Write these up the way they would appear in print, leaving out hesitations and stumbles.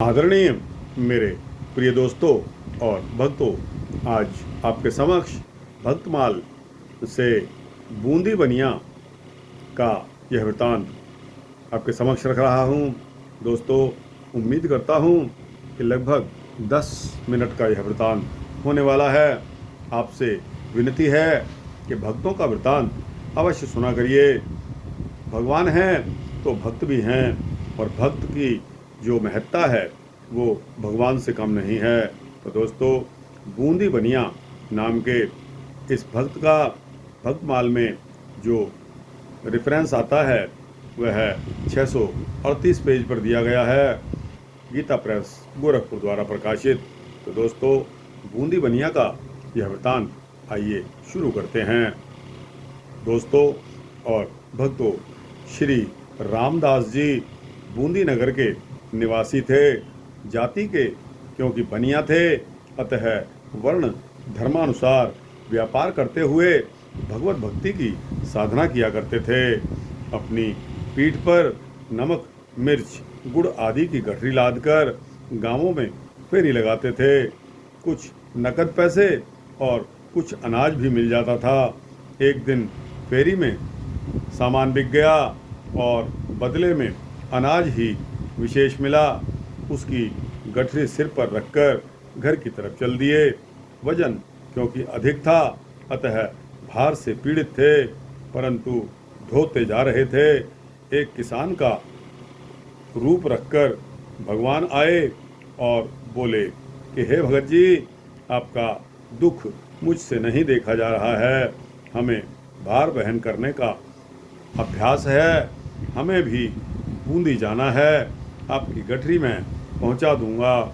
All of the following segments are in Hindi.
आदरणीय मेरे प्रिय दोस्तों और भक्तों, आज आपके समक्ष भक्तमाल से बूंदी बनिया का यह वृतांत आपके समक्ष रख रहा हूँ। दोस्तों, उम्मीद करता हूँ कि लगभग 10 मिनट का यह वृतांत होने वाला है। आपसे विनती है कि भक्तों का वृतांत अवश्य सुना करिए। भगवान हैं तो भक्त भी हैं, और भक्त की जो महत्ता है वो भगवान से कम नहीं है। तो दोस्तों, बूंदी बनिया नाम के इस भक्त का भक्तमाल में जो रेफरेंस आता है वह है 638 पेज पर दिया गया है, गीता प्रेस गोरखपुर द्वारा प्रकाशित। तो दोस्तों, बूंदी बनिया का यह वृतांत आइए शुरू करते हैं। दोस्तों और भक्तों, श्री रामदास जी बूंदी नगर के निवासी थे। जाति के क्योंकि बनिया थे, अतः वर्ण धर्मानुसार व्यापार करते हुए भगवत भक्ति की साधना किया करते थे। अपनी पीठ पर नमक, मिर्च, गुड़ आदि की गठरी लादकर गांवों में फेरी लगाते थे। कुछ नकद पैसे और कुछ अनाज भी मिल जाता था। एक दिन फेरी में सामान बिक गया और बदले में अनाज ही विशेष मिला। उसकी गठरी सिर पर रखकर घर की तरफ चल दिए। वजन क्योंकि अधिक था, अतः भार से पीड़ित थे, परंतु ढोते जा रहे थे। एक किसान का रूप रखकर भगवान आए और बोले कि हे भगत जी, आपका दुख मुझसे नहीं देखा जा रहा है। हमें भार वहन करने का अभ्यास है, हमें भी बूंदी जाना है, आपकी गठरी में पहुंचा दूंगा।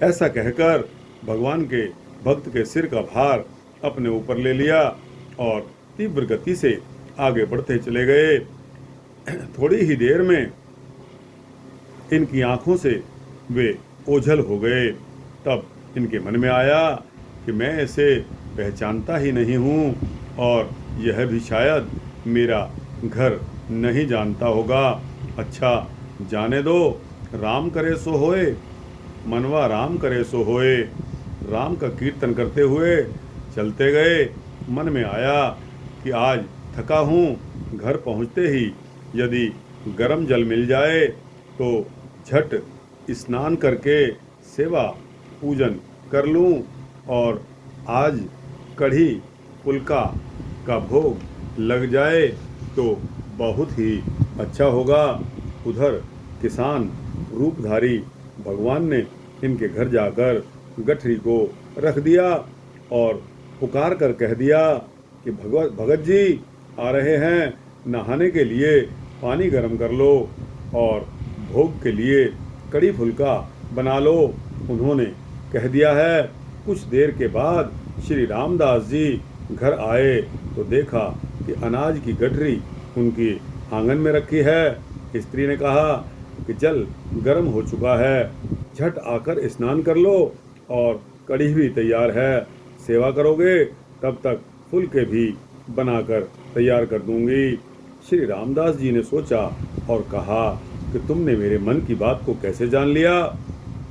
ऐसा कहकर भगवान के भक्त के सिर का भार अपने ऊपर ले लिया और तीव्र गति से आगे बढ़ते चले गए। थोड़ी ही देर में इनकी आंखों से वे ओझल हो गए। तब इनके मन में आया कि मैं इसे पहचानता ही नहीं हूँ, और यह भी शायद मेरा घर नहीं जानता होगा। अच्छा, जाने दो, राम करे सो होए, मनवा राम करे सो होए। राम का कीर्तन करते हुए चलते गए। मन में आया कि आज थका हूँ, घर पहुँचते ही यदि गर्म जल मिल जाए तो झट स्नान करके सेवा पूजन कर लूँ, और आज कढ़ी फुल्का का भोग लग जाए तो बहुत ही अच्छा होगा। उधर किसान रूपधारी भगवान ने इनके घर जाकर गठरी को रख दिया और पुकार कर कह दिया कि भगत जी आ रहे हैं, नहाने के लिए पानी गर्म कर लो और भोग के लिए कड़ी फुल्का बना लो। उन्होंने कह दिया है। कुछ देर के बाद श्री रामदास जी घर आए तो देखा कि अनाज की गठरी उनकी आंगन में रखी है। स्त्री ने कहा कि जल गर्म हो चुका है, झट आकर स्नान कर लो, और कढ़ी भी तैयार है। सेवा करोगे तब तक फुलके भी बनाकर तैयार कर दूंगी। श्री रामदास जी ने सोचा और कहा कि तुमने मेरे मन की बात को कैसे जान लिया?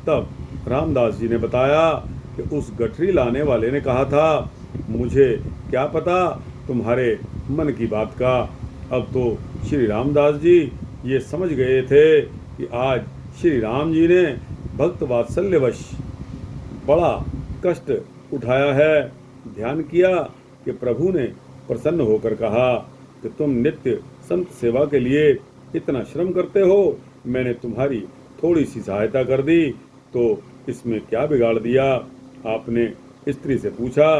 तब रामदास जी ने बताया कि उस गठरी लाने वाले ने कहा था, मुझे क्या पता तुम्हारे मन की बात का। अब तो श्री रामदास जी ये समझ गए थे कि आज श्री राम जी ने भक्त वात्सल्यवश बड़ा कष्ट उठाया है। ध्यान किया कि प्रभु ने प्रसन्न होकर कहा कि तुम नित्य संत सेवा के लिए इतना श्रम करते हो, मैंने तुम्हारी थोड़ी सी सहायता कर दी तो इसमें क्या बिगाड़ दिया? आपने स्त्री से पूछा,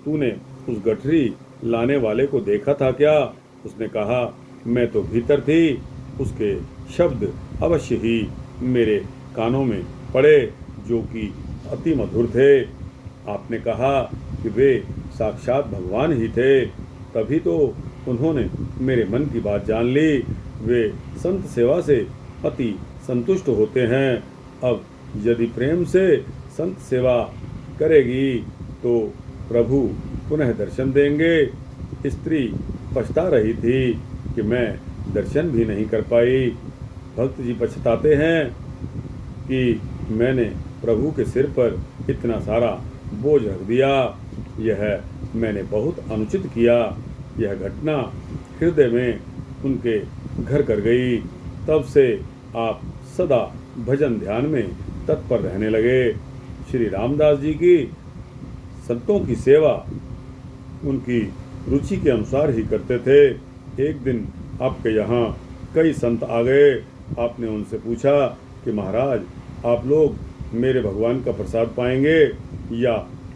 तूने उस गठरी लाने वाले को देखा था क्या? उसने कहा, मैं तो भीतर थी, उसके शब्द अवश्य ही मेरे कानों में पड़े जो कि अति मधुर थे। आपने कहा कि वे साक्षात भगवान ही थे, तभी तो उन्होंने मेरे मन की बात जान ली। वे संत सेवा से अति संतुष्ट होते हैं। अब यदि प्रेम से संत सेवा करेगी तो प्रभु पुनः दर्शन देंगे। स्त्री पछता रही थी कि मैं दर्शन भी नहीं कर पाई। भक्त जी पछताते हैं कि मैंने प्रभु के सिर पर इतना सारा बोझ रख दिया। यह मैंने बहुत अनुचित किया। यह घटना हृदय में उनके घर कर गई। तब से आप सदा भजन ध्यान में तत्पर रहने लगे। श्री रामदास जी की संतों की सेवा उनकी रुचि के अनुसार ही करते थे। एक दिन आपके यहाँ कई संत आ गए। आपने उनसे पूछा कि महाराज, आप लोग मेरे भगवान का प्रसाद पाएंगे या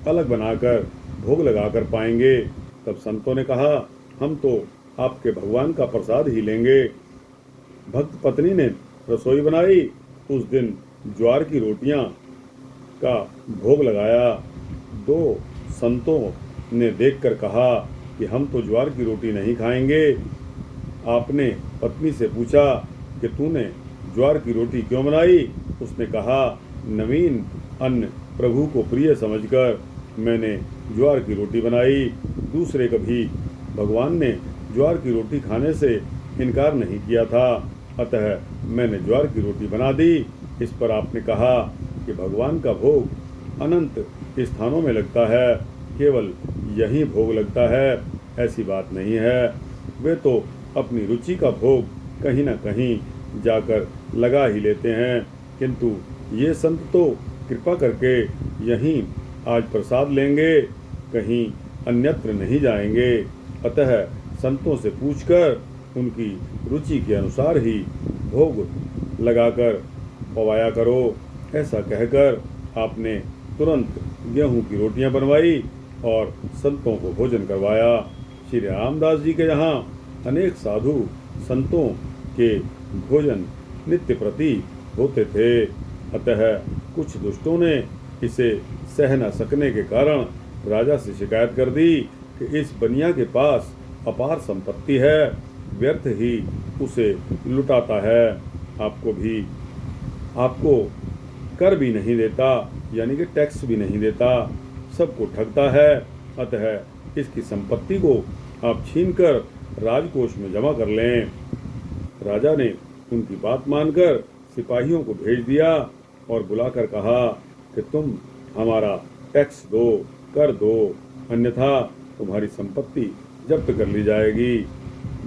अलग बनाकर भोग लगाकर पाएंगे? तब संतों ने कहा, हम तो आपके भगवान का प्रसाद ही लेंगे। भक्त पत्नी ने रसोई बनाई। उस दिन ज्वार की रोटियां का भोग लगाया। दो संतों ने देखकर कहा कि हम तो ज्वार की रोटी नहीं खाएंगे। आपने पत्नी से पूछा कि तूने ज्वार की रोटी क्यों बनाई? उसने कहा, नवीन अन्न प्रभु को प्रिय समझकर मैंने ज्वार की रोटी बनाई। दूसरे कभी भगवान ने ज्वार की रोटी खाने से इनकार नहीं किया था, अतः मैंने ज्वार की रोटी बना दी। इस पर आपने कहा कि भगवान का भोग अनंत स्थानों में लगता है, केवल यहीं भोग लगता है, ऐसी बात नहीं है। वे तो अपनी रुचि का भोग कहीं न कहीं जाकर लगा ही लेते हैं, किंतु ये संत तो कृपा करके यहीं आज प्रसाद लेंगे, कहीं अन्यत्र नहीं जाएंगे। अतः संतों से पूछकर उनकी रुचि के अनुसार ही भोग लगाकर पवाया करो। ऐसा कहकर आपने तुरंत गेहूं की रोटियां बनवाई और संतों को भोजन करवाया। श्री रामदास जी के यहाँ अनेक साधु संतों के भोजन नित्य प्रति होते थे। अतः कुछ दुष्टों ने इसे सह न सकने के कारण राजा से शिकायत कर दी कि इस बनिया के पास अपार संपत्ति है, व्यर्थ ही उसे लुटाता है, आपको कर भी नहीं देता, यानी कि टैक्स भी नहीं देता, सबको ठगता है। अतः इसकी संपत्ति को आप छीनकर राजकोष में जमा कर लें। राजा ने उनकी बात मानकर सिपाहियों को भेज दिया और बुलाकर कहा कि तुम हमारा टैक्स दो, कर दो, अन्यथा तुम्हारी संपत्ति जब्त कर ली जाएगी।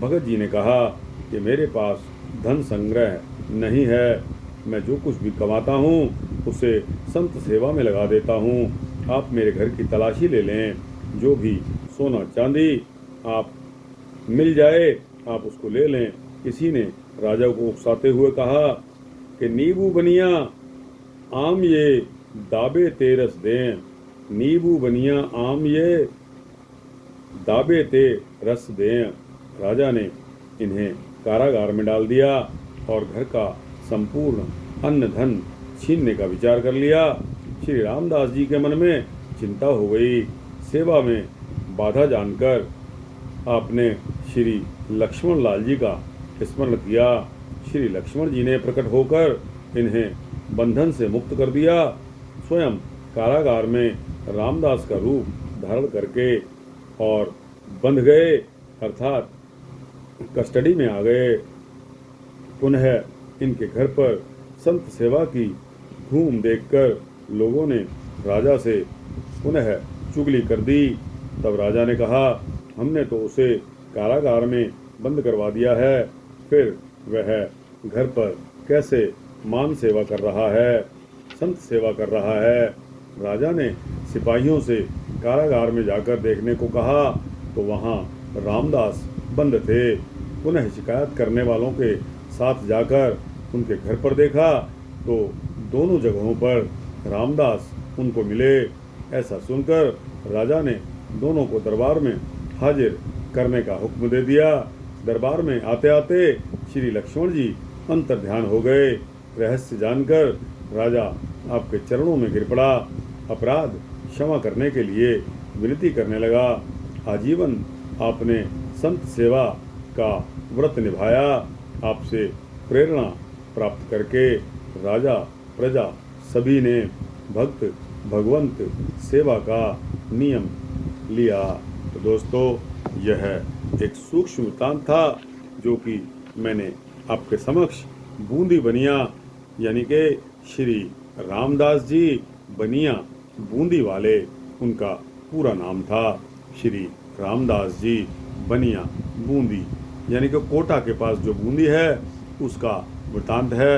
भगत जी ने कहा कि मेरे पास धन संग्रह नहीं है, मैं जो कुछ भी कमाता हूँ उसे संत सेवा में लगा देता हूँ। आप मेरे घर की तलाशी ले लें, जो भी सोना चांदी आप मिल जाए आप उसको ले लें। किसी ने राजा को उकसाते हुए कहा कि नींबू बनिया आम ये दाबे ते रस दें, नींबू बनिया आम ये दाबे ते रस दें। राजा ने इन्हें कारागार में डाल दिया और घर का संपूर्ण अन्न धन छीनने का विचार कर लिया। श्री रामदास जी के मन में चिंता हो गई। सेवा में बाधा जानकर आपने श्री लक्ष्मण लाल जी का स्मरण किया। श्री लक्ष्मण जी ने प्रकट होकर इन्हें बंधन से मुक्त कर दिया। स्वयं कारागार में रामदास का रूप धारण करके और बंध गए, अर्थात कस्टडी में आ गए। पुनः इनके घर पर संत सेवा की धूम देखकर लोगों ने राजा से पुनः चुगली कर दी। तब राजा ने कहा, हमने तो उसे कारागार में बंद करवा दिया है, फिर वह घर पर कैसे मान सेवा कर रहा है, संत सेवा कर रहा है। राजा ने सिपाहियों से कारागार में जाकर देखने को कहा तो वहाँ रामदास बंद थे। पुनः शिकायत करने वालों के साथ जाकर उनके घर पर देखा तो दोनों जगहों पर रामदास उनको मिले। ऐसा सुनकर राजा ने दोनों को दरबार में हाजिर करने का हुक्म दे दिया। दरबार में आते आते श्री लक्ष्मण जी अंतर्ध्यान हो गए। रहस्य जानकर राजा आपके चरणों में गिर पड़ा, अपराध क्षमा करने के लिए विनती करने लगा। आजीवन आपने संत सेवा का व्रत निभाया। आपसे प्रेरणा प्राप्त करके राजा प्रजा सभी ने भक्त भगवंत सेवा का नियम लिया। तो दोस्तों, यह एक सूक्ष्म वृत्तांत था जो कि मैंने आपके समक्ष बूंदी बनिया यानी कि श्री रामदास जी बनिया बूंदी वाले, उनका पूरा नाम था श्री रामदास जी बनिया बूंदी, यानी कि कोटा के पास जो बूंदी है उसका वृतांत है।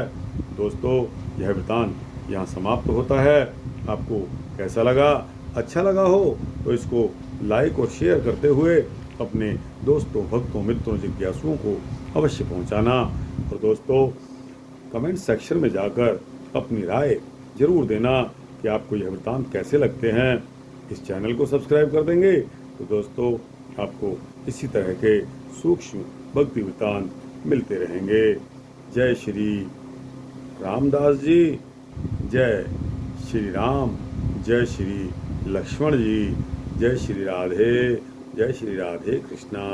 दोस्तों, यह वृतांत यहाँ समाप्त होता है। आपको कैसा लगा? अच्छा लगा हो तो इसको लाइक और शेयर करते हुए अपने दोस्तों, भक्तों, मित्रों, जिज्ञासुओं को अवश्य पहुँचाना। और दोस्तों, कमेंट सेक्शन में जाकर अपनी राय जरूर देना कि आपको यह वृतांत कैसे लगते हैं। इस चैनल को सब्सक्राइब कर देंगे तो दोस्तों आपको इसी तरह के सूक्ष्म भक्ति वृतांत मिलते रहेंगे। जय श्री रामदास जी, जय श्री राम, जय श्री लक्ष्मण जी, जय श्री राधे कृष्णा।